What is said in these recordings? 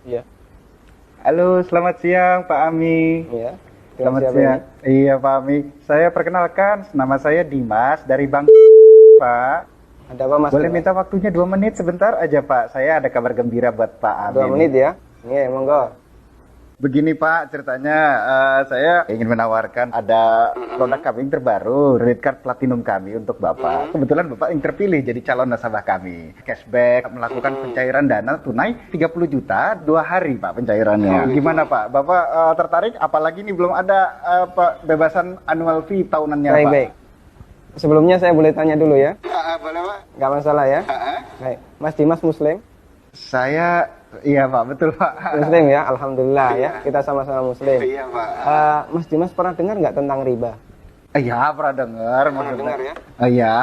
Iya. Halo, selamat siang Pak Ami. Iya. Selamat siang. Iya Pak Ami. Saya perkenalkan, nama saya Dimas dari Bank Pak. Ada apa Mas? Boleh minta waktunya 2 menit sebentar aja Pak. Saya ada kabar gembira buat Pak Ami. 2 menit ya? Iya, monggo. Begini Pak, ceritanya saya ingin menawarkan ada produk kami yang terbaru, Red Card Platinum kami untuk Bapak. Kebetulan Bapak yang terpilih jadi calon nasabah kami. Cashback, melakukan pencairan dana tunai 30 juta, 2 hari Pak pencairannya. Gimana Pak? Bapak tertarik? Apalagi ini belum ada bebasan annual fee tahunannya Baik, Pak. baik. Sebelumnya saya boleh tanya dulu ya? Boleh Pak? Nggak masalah ya? Baik. Mas Dimas Muslim? Saya, iya Pak, betul Pak. Muslim ya, Alhamdulillah ya. Kita sama-sama Muslim. Iya Pak. Mas Dimas pernah dengar nggak tentang riba? Iya, pernah dengar. Pernah dengar ya? Iya.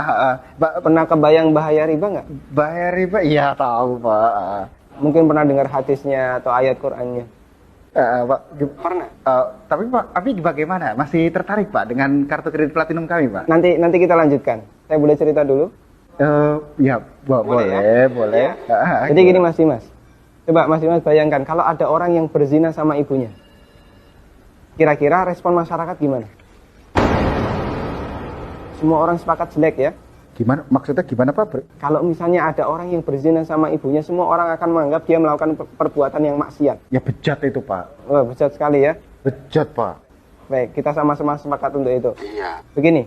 Pernah kebayang bahaya riba nggak? Bahaya riba? Iya, tahu Pak. Mungkin pernah dengar hadisnya atau ayat Qur'annya? Pak, Pernah. tapi Pak, bagaimana? Masih tertarik Pak dengan kartu kredit platinum kami Pak? Nanti kita lanjutkan. Saya boleh cerita dulu? Ya, boleh. Ya. Jadi gini Mas Dimas. Coba Mas Dimas bayangkan kalau ada orang yang berzina sama ibunya. Kira-kira respon masyarakat gimana? Semua orang sepakat jelek ya. Gimana? Maksudnya gimana Pak? Kalau misalnya ada orang yang berzina sama ibunya, semua orang akan menganggap dia melakukan perbuatan yang maksiat. Ya bejat itu Pak. Wah, bejat sekali ya. Bejat Pak. Baik, kita sama-sama sepakat untuk itu. Iya. Begini,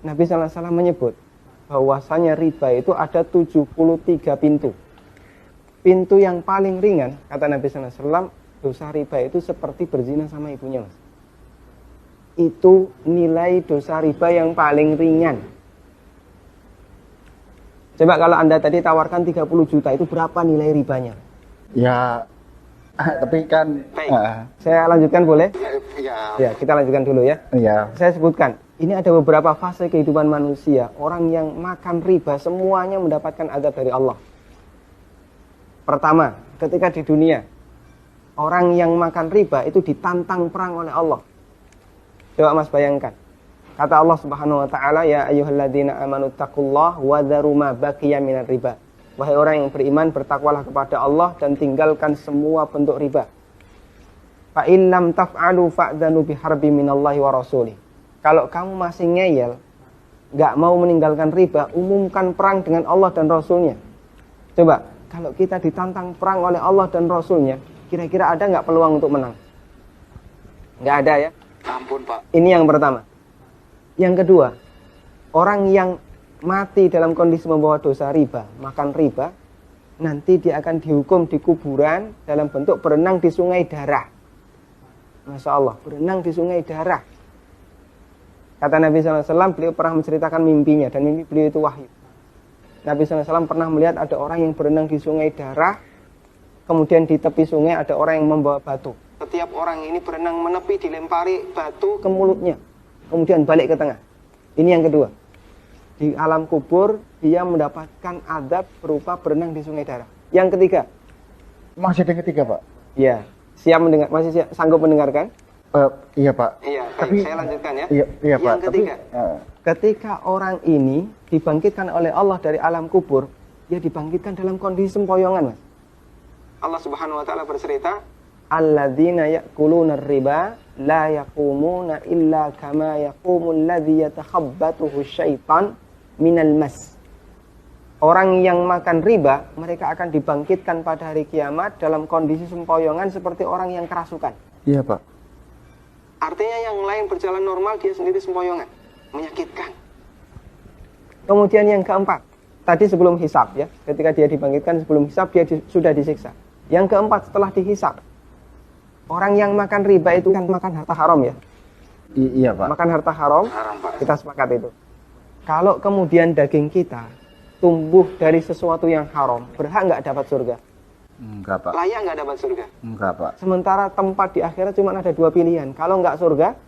Nabi SAW menyebut bahwasanya riba itu ada 73 pintu. Pintu yang paling ringan, kata Nabi SAW, dosa riba itu seperti berzina sama ibunya, Mas. Itu nilai dosa riba yang paling ringan. Coba kalau Anda tadi tawarkan 30 juta, itu berapa nilai ribanya? Ya, tapi kan... Baik. Saya lanjutkan boleh? Ya. Ya, kita lanjutkan dulu ya. Iya. Saya sebutkan, ini ada beberapa fase kehidupan manusia. Orang yang makan riba semuanya mendapatkan azab dari Allah. Pertama, ketika di dunia, orang yang makan riba itu ditantang perang oleh Allah. Coba Mas bayangkan. Kata Allah Subhanahu wa taala, ya ayyuhalladzina amanu taqullaha wa dharu ma baqiya minar riba. Wahai orang yang beriman, bertakwalah kepada Allah dan tinggalkan semua bentuk riba. Fa in lam taf'alu fa'dzanu biharbi minallahi wa rasulih. Kalau kamu masih ngeyel, nggak mau meninggalkan riba, umumkan perang dengan Allah dan Rasulnya. Coba, kalau kita ditantang perang oleh Allah dan Rasulnya, kira-kira ada nggak peluang untuk menang? Nggak ada ya? Ampun Pak. Ini yang pertama. Yang kedua, orang yang mati dalam kondisi membawa dosa riba, makan riba, nanti dia akan dihukum di kuburan dalam bentuk berenang di sungai darah. Masya Allah, berenang di sungai darah. Kata Nabi SAW, beliau pernah menceritakan mimpinya, dan mimpi beliau itu wahyu. Nabi SAW pernah melihat ada orang yang berenang di sungai darah, kemudian di tepi sungai ada orang yang membawa batu. Setiap orang ini berenang menepi, dilempari batu ke mulutnya, kemudian balik ke tengah. Ini yang kedua. Di alam kubur, dia mendapatkan azab berupa berenang di sungai darah. Yang ketiga. Masih ada yang ketiga Pak? Iya. Siap mendengar? Masih sanggup mendengarkan? Iya Pak. Iya, tapi saya lanjutkan ya. Iya Pak. Yang ketiga, ketika orang ini dibangkitkan oleh Allah dari alam kubur, dia dibangkitkan dalam kondisi sempoyongan, Mas. Allah Subhanahu wa taala bercerita, alladzina ya'kuluna riba la yaqumuna illa kama yaqumul ladzi yatakhabbathu syaitan minal mas. Orang yang makan riba, mereka akan dibangkitkan pada hari kiamat dalam kondisi sempoyongan seperti orang yang kerasukan. Iya Pak. Artinya yang lain berjalan normal, dia sendiri sempoyongan. Menyakitkan. Kemudian yang keempat, tadi sebelum hisab ya, ketika dia dibangkitkan sebelum hisab, dia sudah disiksa. Yang keempat, setelah dihisab, orang yang makan riba itu kan makan harta haram ya. Iya Pak. Makan harta haram, Pak. kita sepakat itu. Kalau kemudian daging kita tumbuh dari sesuatu yang haram, berhak nggak dapat surga? Enggak Pak. Layak nggak dapat surga? Enggak Pak. Sementara tempat di akhirat cuma ada 2 pilihan. Kalau nggak surga,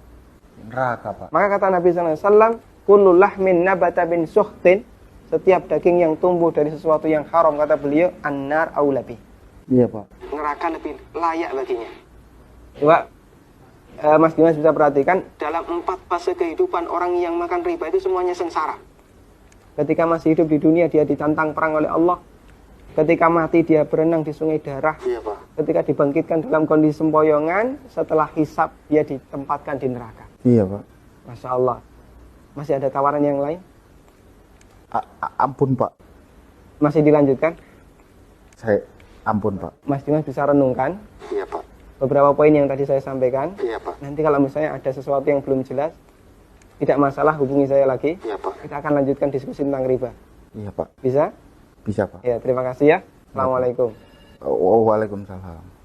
neraka Pak. maka kata Nabi SAW, kullu lahmin nabata bin suhtin, setiap daging yang tumbuh dari sesuatu yang haram, kata beliau, annar aulabi. Iya Pak. Neraka lebih layak baginya. Coba Mas Dimas bisa perhatikan, dalam 4 fase kehidupan orang yang makan riba itu semuanya sengsara. Ketika masih hidup di dunia, dia ditantang perang oleh Allah. Ketika mati, dia berenang di sungai darah. Iya Pak. ketika dibangkitkan dalam kondisi sempoyongan, setelah hisab dia ditempatkan di neraka. Iya Pak. Masya Allah. Masih ada tawaran yang lain? Ampun Pak. Masih dilanjutkan? Saya ampun Pak. Mas Dimas bisa renungkan Iya Pak. beberapa poin yang tadi saya sampaikan. Iya Pak. Nanti kalau misalnya ada sesuatu yang belum jelas, tidak masalah, hubungi saya lagi. Iya Pak. Kita akan lanjutkan diskusi tentang riba. Iya Pak. Bisa? Bisa Pak. Ya, terima kasih ya. Assalamualaikum. Waalaikumsalam.